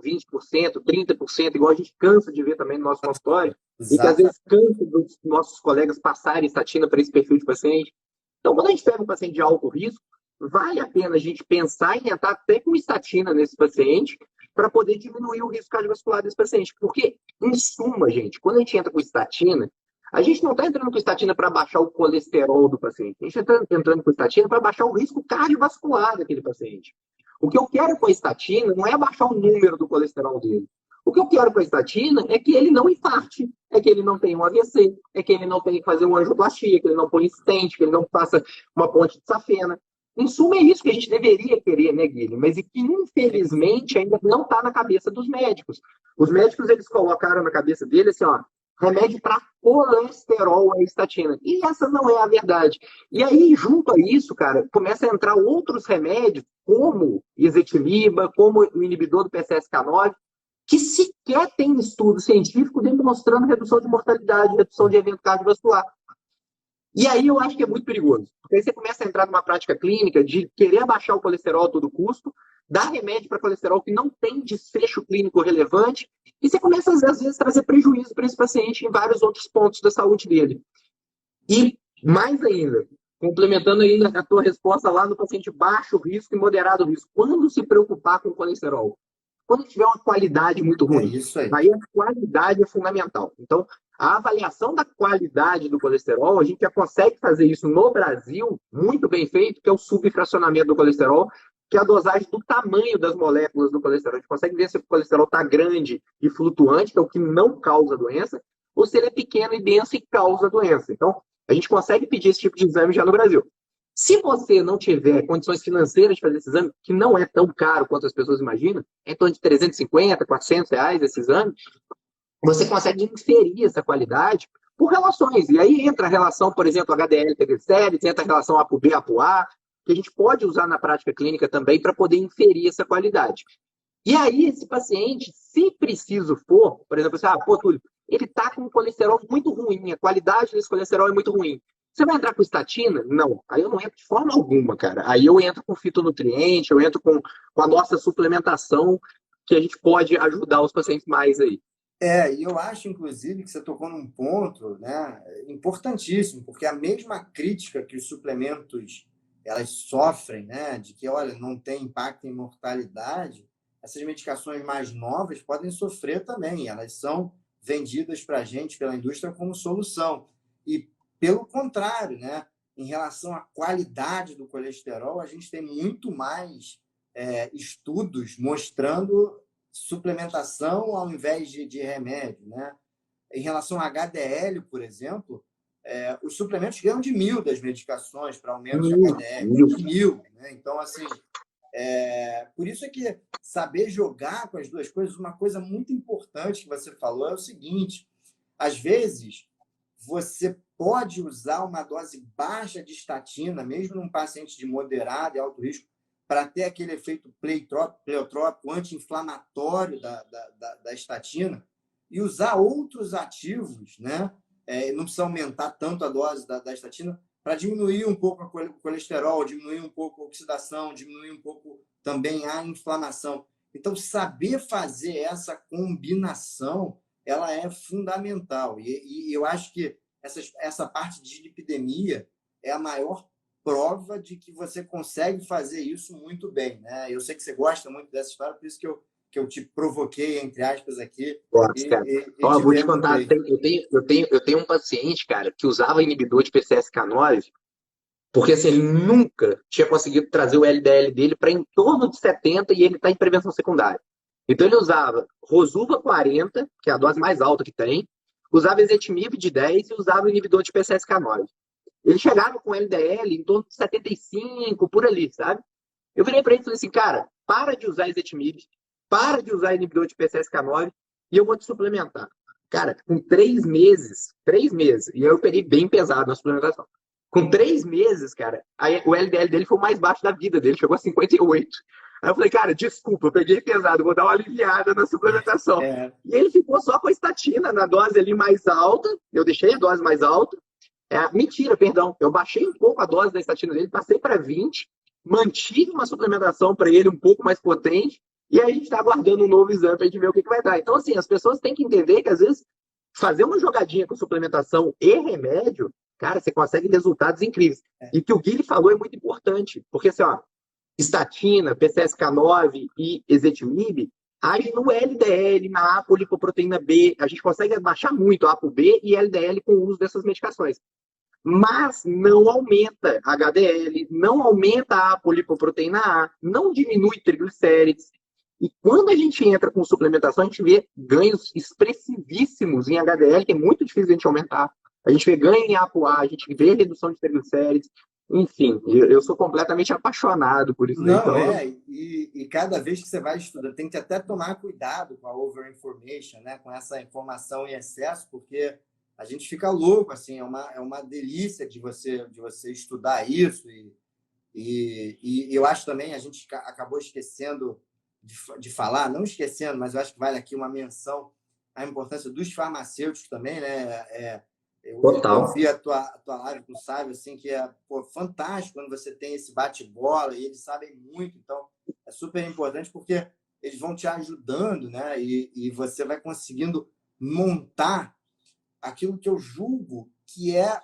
20%, 30%, igual a gente cansa de ver também no nosso consultório, e que às vezes cansa dos nossos colegas passarem estatina para esse perfil de paciente. Então, quando a gente pega um paciente de alto risco, vale a pena a gente pensar em entrar até com estatina nesse paciente para poder diminuir o risco cardiovascular desse paciente. Porque, em suma, gente, quando a gente entra com estatina, A gente não está entrando com estatina para baixar o colesterol do paciente. A gente está entrando com estatina para baixar o risco cardiovascular daquele paciente. O que eu quero com a estatina não é baixar o número do colesterol dele. O que eu quero com a estatina é que ele não infarte, é que ele não tenha um AVC, é que ele não tenha que fazer uma angioplastia, que ele não ponha stent, que ele não faça uma ponte de safena. Em suma, é isso que a gente deveria querer, né, Guilherme? Mas e que, infelizmente, ainda não está na cabeça dos médicos. Os médicos, eles colocaram na cabeça deles assim, ó, remédio para colesterol é estatina. E essa não é a verdade. E aí, junto a isso, cara, começa a entrar outros remédios, como ezetimiba, como o inibidor do PCSK9, que sequer tem estudo científico demonstrando redução de mortalidade, redução de evento cardiovascular. E aí eu acho que é muito perigoso. Porque aí você começa a entrar numa prática clínica de querer abaixar o colesterol a todo custo, dar remédio para colesterol que não tem desfecho clínico relevante, e você começa, às vezes, a trazer prejuízo para esse paciente em vários outros pontos da saúde dele. E, mais ainda, complementando ainda a tua resposta lá no paciente baixo risco e moderado risco, quando se preocupar com o colesterol? Quando tiver uma qualidade muito ruim. É isso aí. Aí a qualidade é fundamental. Então, a avaliação da qualidade do colesterol, a gente já consegue fazer isso no Brasil, muito bem feito, que é o subfracionamento do colesterol, que é a dosagem do tamanho das moléculas do colesterol. A gente consegue ver se o colesterol está grande e flutuante, que é o que não causa doença, ou se ele é pequeno e denso e causa doença. Então, a gente consegue pedir esse tipo de exame já no Brasil. Se você não tiver condições financeiras de fazer esse exame, que não é tão caro quanto as pessoas imaginam, é em torno de 350, 400 reais esse exame, você consegue inferir essa qualidade por relações. E aí entra a relação, por exemplo, HDL triglicérides, entra a relação A por B, A por A, que a gente pode usar na prática clínica também para poder inferir essa qualidade. E aí, esse paciente, se preciso for, por exemplo, assim, Túlio, ele está com um colesterol muito ruim, a qualidade desse colesterol é muito ruim. Você vai entrar com estatina? Não. Aí eu não entro de forma alguma, cara. Aí eu entro com fitonutriente, eu entro com a nossa suplementação, que a gente pode ajudar os pacientes mais aí. E eu acho, inclusive, que você tocou num ponto, né, importantíssimo, porque a mesma crítica que os suplementos elas sofrem, né, de que, olha, não tem impacto em mortalidade, essas medicações mais novas podem sofrer também. Elas são vendidas para a gente, pela indústria, como solução. E, pelo contrário, né, em relação à qualidade do colesterol, a gente tem muito mais estudos mostrando suplementação ao invés de remédio, né? Em relação ao HDL, por exemplo, os suplementos ganham de 1.000 das medicações para aumento de HDL, de 1.000, né? Então, assim, por isso é que saber jogar com as duas coisas, uma coisa muito importante que você falou é o seguinte: às vezes você pode usar uma dose baixa de estatina, mesmo num paciente de moderado e alto risco, para ter aquele efeito pleiotrópico, anti-inflamatório da estatina, e usar outros ativos, né? Não precisa aumentar tanto a dose da estatina, para diminuir um pouco o colesterol, diminuir um pouco a oxidação, diminuir um pouco também a inflamação. Então, saber fazer essa combinação, ela é fundamental. E eu acho que essa parte de lipidemia é a maior prova de que você consegue fazer isso muito bem, né? Eu sei que você gosta muito dessa história, por isso que eu te provoquei, entre aspas, aqui. Gosto, cara. Ó, vou te contar, eu tenho um paciente, cara, que usava inibidor de PCSK9, porque assim, ele nunca tinha conseguido trazer o LDL dele para em torno de 70 e ele está em prevenção secundária. Então ele usava Rosuva 40, que é a dose mais alta que tem, usava ezetimibe de 10 e usava o inibidor de PCSK9. Ele chegava com LDL em torno de 75, por ali, sabe? Eu virei para ele e falei assim, cara, para de usar ezetimibe, para de usar inibidor de PCSK9 e eu vou te suplementar. Cara, com 3 meses, e eu peguei bem pesado na suplementação. Com 3 meses, cara, aí o LDL dele foi o mais baixo da vida dele, chegou a 58. Aí eu falei, cara, desculpa, eu peguei pesado, vou dar uma aliviada na suplementação. E ele ficou só com a estatina na dose ali mais alta, eu deixei a dose mais alta. Mentira, perdão, eu baixei um pouco a dose da estatina dele, passei para 20, mantive uma suplementação para ele um pouco mais potente, e aí a gente está aguardando um novo exame para a gente ver o que vai dar. Então, assim, as pessoas têm que entender que, às vezes, fazer uma jogadinha com suplementação e remédio, cara, você consegue resultados incríveis. E o que o Guilherme falou é muito importante, porque, assim, ó, estatina, PCSK9 e ezetimibe, age no LDL, na apolipoproteína B. A gente consegue abaixar muito a ApoB e LDL com o uso dessas medicações. Mas não aumenta HDL, não aumenta a apolipoproteína A, não diminui triglicérides. E quando a gente entra com suplementação, a gente vê ganhos expressivíssimos em HDL, que é muito difícil de a gente aumentar. A gente vê ganho em ApoA, a gente vê redução de triglicérides. Enfim, eu sou completamente apaixonado por isso. Não, Então, e cada vez que você vai estudar, tem que até tomar cuidado com a overinformation, né? Com essa informação em excesso, porque a gente fica louco, assim, é uma delícia de você estudar isso. E eu acho também, a gente acabou esquecendo de falar, não esquecendo, mas eu acho que vale aqui uma menção à importância dos farmacêuticos também, né? Eu total. vi a tua live com o Sábio, assim, que é fantástico quando você tem esse bate-bola e eles sabem muito, então é super importante porque eles vão te ajudando, né? E você vai conseguindo montar aquilo que eu julgo que é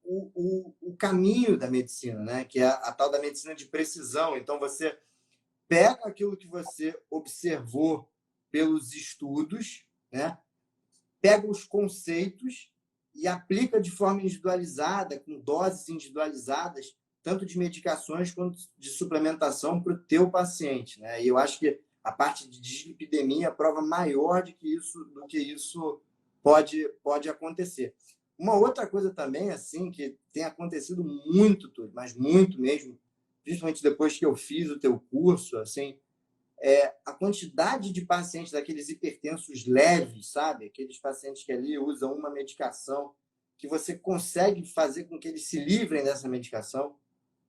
o caminho da medicina, né? Que é a tal da medicina de precisão. Então, você pega aquilo que você observou pelos estudos, né? Pega os conceitos e aplica de forma individualizada, com doses individualizadas, tanto de medicações quanto de suplementação para o teu paciente, né? E eu acho que a parte de dislipidemia é a prova maior do que isso pode acontecer. Uma outra coisa também, assim, que tem acontecido muito, Túlio, mas muito mesmo, principalmente depois que eu fiz o teu curso, assim, a quantidade de pacientes daqueles hipertensos leves, sabe? Aqueles pacientes que ali usam uma medicação, que você consegue fazer com que eles se livrem dessa medicação,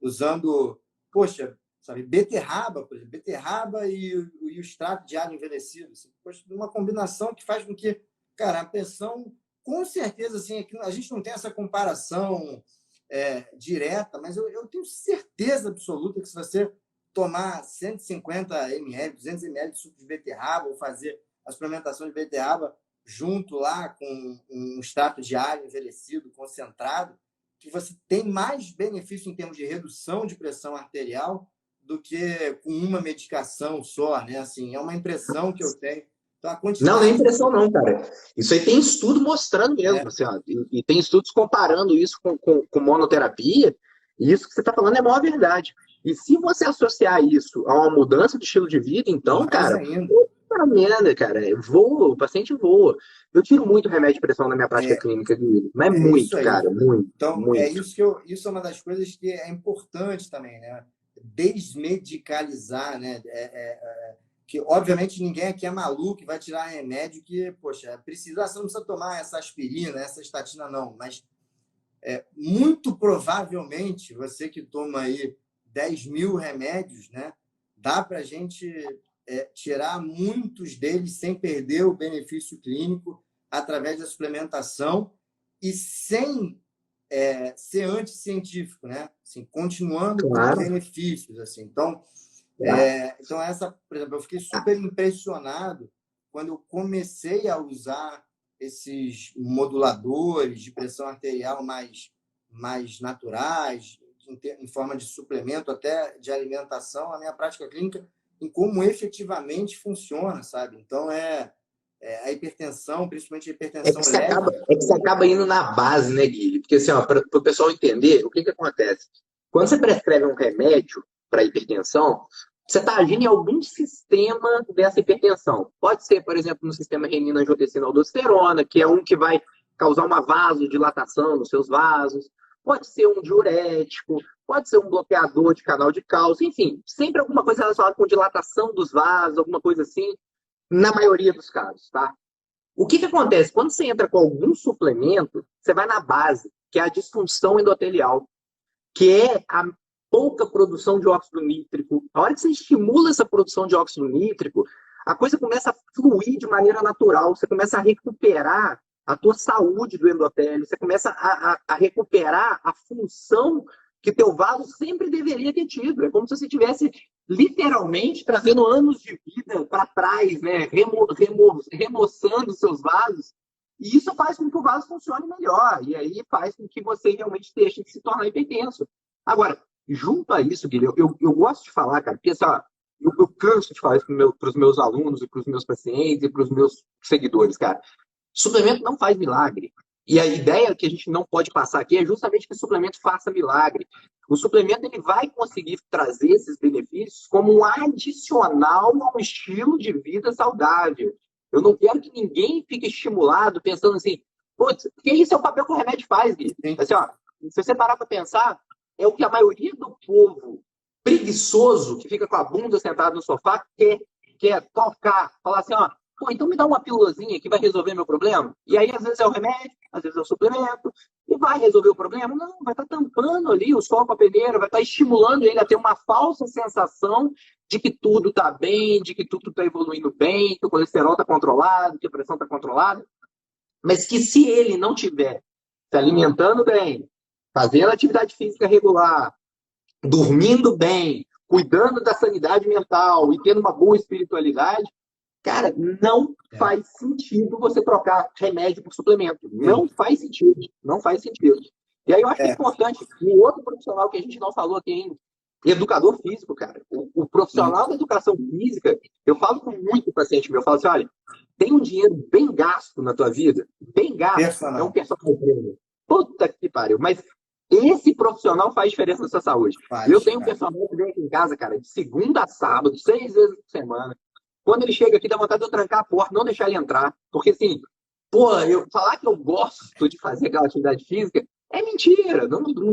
usando, poxa, sabe, beterraba, por exemplo, beterraba e o extrato de alho envelhecido. Assim, poxa, uma combinação que faz com que, cara, a pressão, com certeza, assim, a gente não tem essa comparação direta, mas eu tenho certeza absoluta que se você tomar 150 ml, 200 ml de suco de beterraba ou fazer a suplementação de beterraba junto lá com um extrato de alho envelhecido, concentrado, que você tem mais benefício em termos de redução de pressão arterial do que com uma medicação só, né? Assim, é uma impressão que eu tenho. Então, a Não, não é quantidade impressão não, cara. Isso aí tem estudo mostrando mesmo, é, assim, ó, e tem estudos comparando isso com monoterapia, e isso que você está falando é a maior verdade. E se você associar isso a uma mudança de estilo de vida, então, mais cara, ainda. puta merda, cara, voa, o paciente voa. Eu tiro muito remédio de pressão na minha prática clínica, Guilherme, mas é É isso muito, aí. cara, muito, Então, muito. isso é uma das coisas que é importante também, né? Desmedicalizar, né? Que, obviamente, ninguém aqui é maluco e vai tirar remédio que, poxa, precisa, você não precisa tomar essa aspirina, essa estatina, não. Mas, muito provavelmente, você que toma aí 10.000 remédios, né? Dá para a gente tirar muitos deles sem perder o benefício clínico através da suplementação e sem ser anticientífico, né? Assim, continuando com Claro, benefícios, assim. Então, claro. por exemplo, eu fiquei super impressionado quando eu comecei a usar esses moduladores de pressão arterial mais naturais, em forma de suplemento, até de alimentação, na minha prática clínica, em como efetivamente funciona, sabe? Então, a hipertensão, principalmente a hipertensão leve. É que você acaba indo na base, né, Guilherme? Porque, assim, para o pessoal entender, o que acontece? Quando você prescreve um remédio para hipertensão, você está agindo em algum sistema dessa hipertensão. Pode ser, por exemplo, no sistema renina-angiotensina-aldosterona, que é um que vai causar uma vasodilatação nos seus vasos. Pode ser um diurético, pode ser um bloqueador de canal de cálcio, enfim, sempre alguma coisa relacionada com dilatação dos vasos, alguma coisa assim, na maioria dos casos, tá? O que acontece? Quando você entra com algum suplemento, você vai na base, que é a disfunção endotelial, que é a pouca produção de óxido nítrico. A hora que você estimula essa produção de óxido nítrico, a coisa começa a fluir de maneira natural, você começa a recuperar a tua saúde do endotélio, você começa a recuperar a função que teu vaso sempre deveria ter tido. É como se você tivesse literalmente trazendo anos de vida para trás, né? Remoçando seus vasos. E isso faz com que o vaso funcione melhor. E aí faz com que você realmente deixe de se tornar hipertenso. Agora, junto a isso, Guilherme, eu gosto de falar, cara, porque assim, ó, eu canso de falar isso para os meus alunos e para os meus pacientes e para os meus seguidores, cara. Suplemento não faz milagre. E a ideia que a gente não pode passar aqui é justamente que o suplemento faça milagre. O suplemento ele vai conseguir trazer esses benefícios como um adicional a um estilo de vida saudável. Eu não quero que ninguém fique estimulado pensando assim, putz, porque isso é o papel que o remédio faz, Gui. Assim, ó, se você parar para pensar, é o que a maioria do povo preguiçoso, que fica com a bunda sentada no sofá, quer tocar, falar assim, ó, pô, então me dá uma pílulazinha que vai resolver meu problema. E aí, às vezes, é o remédio, às vezes é o suplemento, e vai resolver o problema? Não, vai estar tampando ali o sol com a peneira, vai estar estimulando ele a ter uma falsa sensação de que tudo está bem, de que tudo está evoluindo bem, que o colesterol está controlado, que a pressão está controlada. Mas que se ele não tiver se alimentando bem, fazendo atividade física regular, dormindo bem, cuidando da sanidade mental e tendo uma boa espiritualidade, cara, não faz sentido você trocar remédio por suplemento. Não faz sentido. Não faz sentido. E aí eu acho que é importante, um outro profissional que a gente não falou aqui ainda, educador físico, cara. O profissional da educação física, eu falo com muito paciente meu, eu falo assim, olha, tem um dinheiro bem gasto na tua vida, bem gasto, é um personal trainer. Puta que pariu. Mas esse profissional faz diferença na sua saúde. Eu tenho um personal que vem aqui em casa, cara, de segunda a sábado, 6 vezes por semana. Quando ele chega aqui, dá vontade de eu trancar a porta, não deixar ele entrar. Porque, assim, pô, eu falar que eu gosto de fazer aquela atividade física é mentira.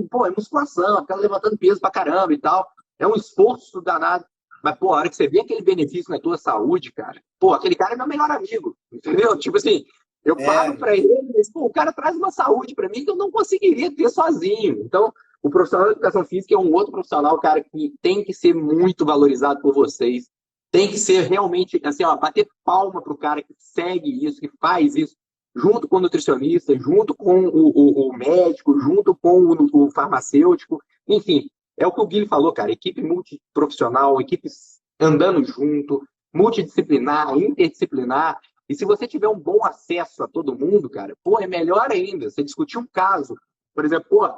Pô, é musculação, ficar levantando peso pra caramba e tal. É um esforço danado. Mas, pô, a hora que você vê aquele benefício na tua saúde, cara, pô, aquele cara é meu melhor amigo, entendeu? Tipo assim, eu pago pra ele, mas, pô, o cara traz uma saúde pra mim que eu não conseguiria ter sozinho. Então, o profissional de educação física é um outro profissional, cara, que tem que ser muito valorizado por vocês. Tem que ser realmente, assim, ó, bater palma pro cara que segue isso, que faz isso, junto com o nutricionista, junto com o médico, junto com o farmacêutico. Enfim, é o que o Guilherme falou, cara. Equipe multiprofissional, equipes andando junto, multidisciplinar, interdisciplinar. E se você tiver um bom acesso a todo mundo, cara, pô, é melhor ainda. Você discutir um caso, por exemplo, pô,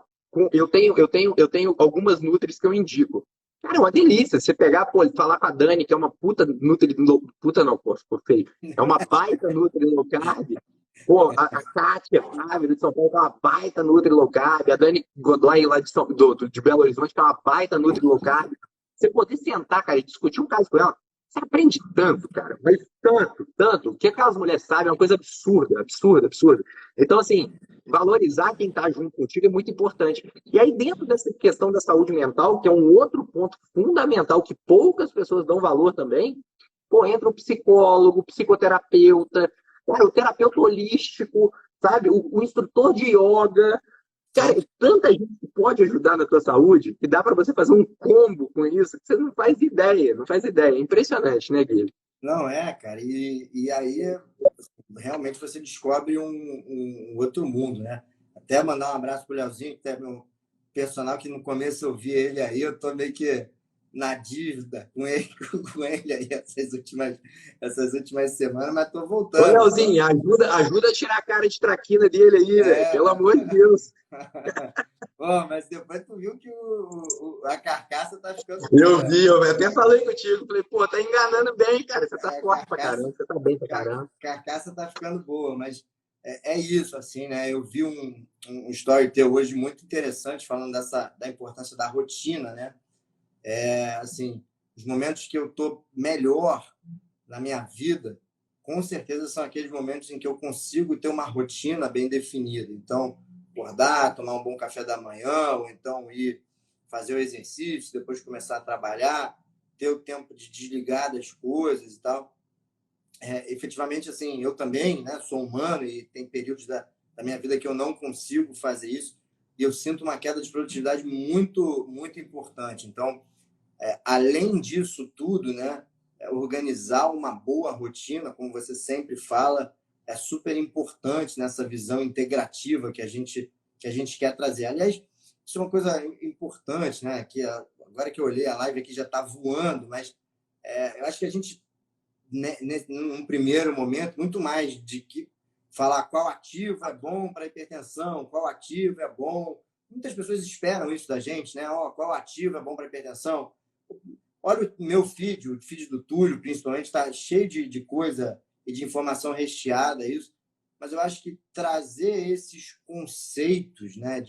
eu tenho algumas nutris que eu indico. Cara, é uma delícia. Você pegar, pô, falar com a Dani, que é uma puta nutri... Puta não, pô, ficou feio. É uma baita nutri low carb. Pô, a Kátia Flávio de São Paulo, que é uma baita nutri low carb. A Dani Godoy, lá de Belo Horizonte, que é uma baita nutri low carb. Você poder sentar, cara, e discutir um caso com ela, você aprende tanto, cara. Mas tanto, tanto. O que aquelas mulheres sabem é uma coisa absurda, absurda, absurda. Então, assim, valorizar quem está junto contigo é muito importante. E aí, dentro dessa questão da saúde mental, que é um outro ponto fundamental que poucas pessoas dão valor também, pô, entra o psicólogo, o psicoterapeuta, cara, o terapeuta holístico, sabe? O instrutor de yoga. Cara, tanta gente que pode ajudar na tua saúde que dá para você fazer um combo com isso que você não faz ideia, não faz ideia. É impressionante, né, Guilherme? Não é, cara. E aí realmente você descobre um outro mundo, né? Até mandar um abraço pro Leozinho, que é meu personal, que no começo eu vi ele aí, eu tô meio que na dívida com ele, com ele aí essas últimas semanas, mas tô Ô, voltando. Leozinho, ajuda a tirar a cara de traquina dele aí, velho. Pelo amor de Deus. Bom, mas depois tu viu que a carcaça tá ficando Eu boa. vi, eu até falei contigo. Falei, pô, tá enganando bem, cara. Você tá forte pra caramba, você tá bem pra caramba. Carcaça tá ficando boa, mas é isso, assim, né? Eu vi um story teu hoje muito interessante falando da importância da rotina, né? Assim, os momentos que eu tô melhor na minha vida, com certeza são aqueles momentos em que eu consigo ter uma rotina bem definida. Então, acordar, tomar um bom café da manhã, ou então ir fazer o exercício, depois começar a trabalhar, ter o tempo de desligar das coisas e tal. Efetivamente, assim, eu também, né, sou humano e tem períodos da minha vida que eu não consigo fazer isso e eu sinto uma queda de produtividade muito, muito importante. Então, além disso tudo, né, organizar uma boa rotina, como você sempre fala, é super importante nessa visão integrativa que a gente quer trazer. Aliás, isso é uma coisa importante, né? Que agora que eu olhei a live aqui já está voando, mas eu acho que a gente, né, num primeiro momento, muito mais de que falar qual ativo é bom para hipertensão, qual ativo é bom. Muitas pessoas esperam isso da gente, né? Qual ativo é bom para hipertensão? Olha o meu feed, o feed do Túlio, principalmente, está cheio de coisa e de informação recheada, isso. Mas eu acho que trazer esses conceitos, né,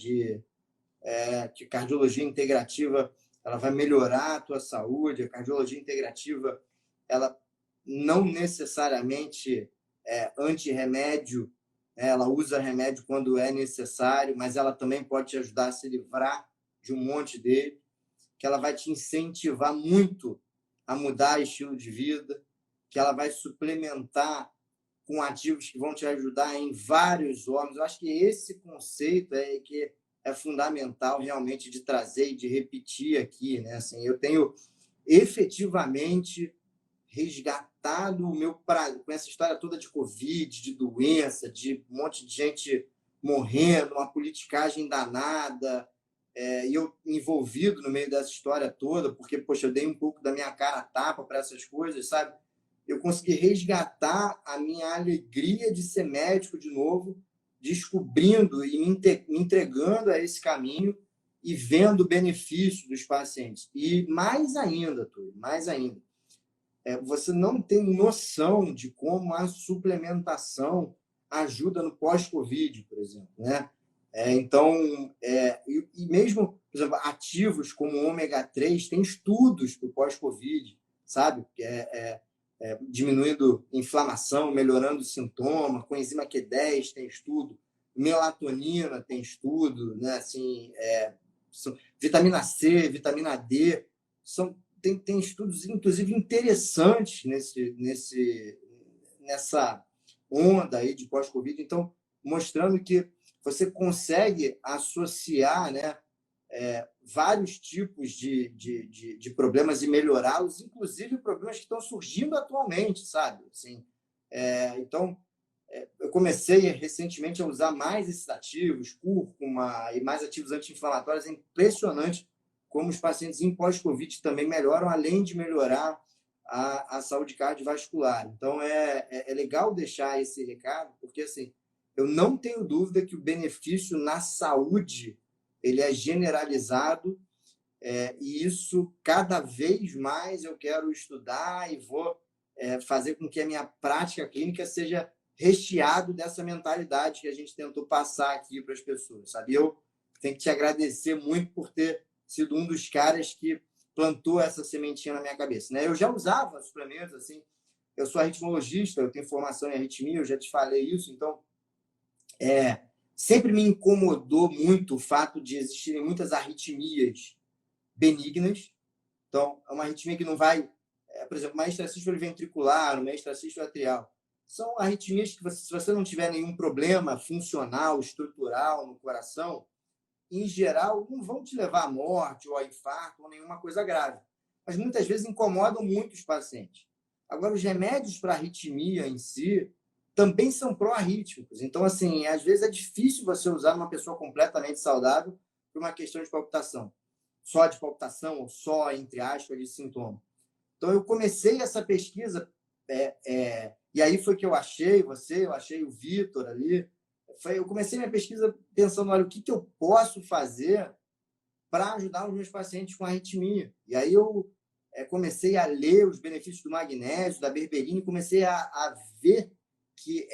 que cardiologia integrativa ela vai melhorar a tua saúde, a cardiologia integrativa ela não necessariamente é anti-remédio, ela usa remédio quando é necessário, mas ela também pode te ajudar a se livrar de um monte dele, que ela vai te incentivar muito a mudar estilo de vida, que ela vai suplementar com ativos que vão te ajudar em vários órgãos. Eu acho que esse conceito é que é fundamental realmente de trazer e de repetir aqui, né? Assim, eu tenho efetivamente resgatado o meu prazo com essa história toda de Covid, de doença, de um monte de gente morrendo, uma politicagem danada, e eu envolvido no meio dessa história toda, porque, poxa, eu dei um pouco da minha cara a tapa para essas coisas, sabe? Eu consegui resgatar a minha alegria de ser médico de novo, descobrindo e me entregando a esse caminho e vendo o benefício dos pacientes. E mais ainda, Túlio, mais ainda, você não tem noção de como a suplementação ajuda no pós-Covid, por exemplo, né? Então, e mesmo, por exemplo, ativos como o ômega 3, tem estudos para o pós-Covid, sabe? Diminuindo inflamação, melhorando o sintoma, coenzima Q10 tem estudo, melatonina tem estudo, né? Assim, vitamina C, vitamina D, tem estudos, inclusive, interessantes nessa onda aí de pós-Covid. Então, mostrando que você consegue associar, né, vários tipos de problemas e melhorá-los, inclusive problemas que estão surgindo atualmente, sabe? Assim, então, eu comecei recentemente a usar mais esses ativos, cúrcuma e mais ativos anti-inflamatórios. É impressionante como os pacientes em pós-Covid também melhoram, além de melhorar a saúde cardiovascular. Então, é legal deixar esse recado, porque assim, eu não tenho dúvida que o benefício na saúde ele é generalizado, e isso cada vez mais eu quero estudar e vou fazer com que a minha prática clínica seja recheado dessa mentalidade que a gente tentou passar aqui para as pessoas, sabe? Eu tenho que te agradecer muito por ter sido um dos caras que plantou essa sementinha na minha cabeça, né? Eu já usava suplementos, assim, eu sou arritmologista, eu tenho formação em arritmia, eu já te falei isso, então sempre me incomodou muito o fato de existirem muitas arritmias benignas. Então, é uma arritmia que não vai, por exemplo, uma extracístole ventricular, uma extracístole atrial. São arritmias que, se você não tiver nenhum problema funcional, estrutural no coração, em geral, não vão te levar à morte ou a infarto ou nenhuma coisa grave. Mas muitas vezes incomodam muito os pacientes. Agora, os remédios para arritmia em si também são pró-arrítmicos. Então, assim, às vezes é difícil você usar uma pessoa completamente saudável por uma questão de palpitação. Só de palpitação ou só, entre aspas, de sintoma. Então, eu comecei essa pesquisa, e aí foi que eu achei você, eu achei o Vitor ali. Eu comecei minha pesquisa pensando, olha, o que eu posso fazer para ajudar os meus pacientes com arritmia. E aí eu comecei a ler os benefícios do magnésio, da berberina, e comecei a ver que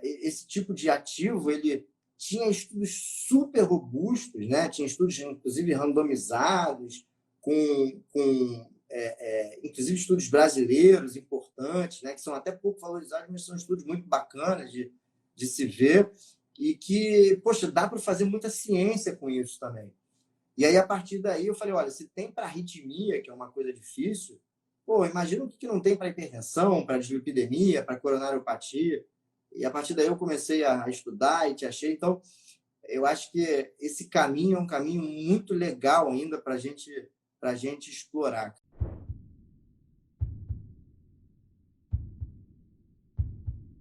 esse tipo de ativo ele tinha estudos super robustos, né? Tinha estudos, inclusive, randomizados, inclusive estudos brasileiros importantes, né? Que são até pouco valorizados, mas são estudos muito bacanas de se ver, e que, poxa, dá para fazer muita ciência com isso também. E aí, a partir daí, eu falei, olha, se tem para arritmia, que é uma coisa difícil, pô, imagina o que não tem para hipertensão, para dislipidemia, para coronariopatia. E a partir daí eu comecei a estudar e te achei. Então, eu acho que esse caminho é um caminho muito legal ainda para a gente explorar.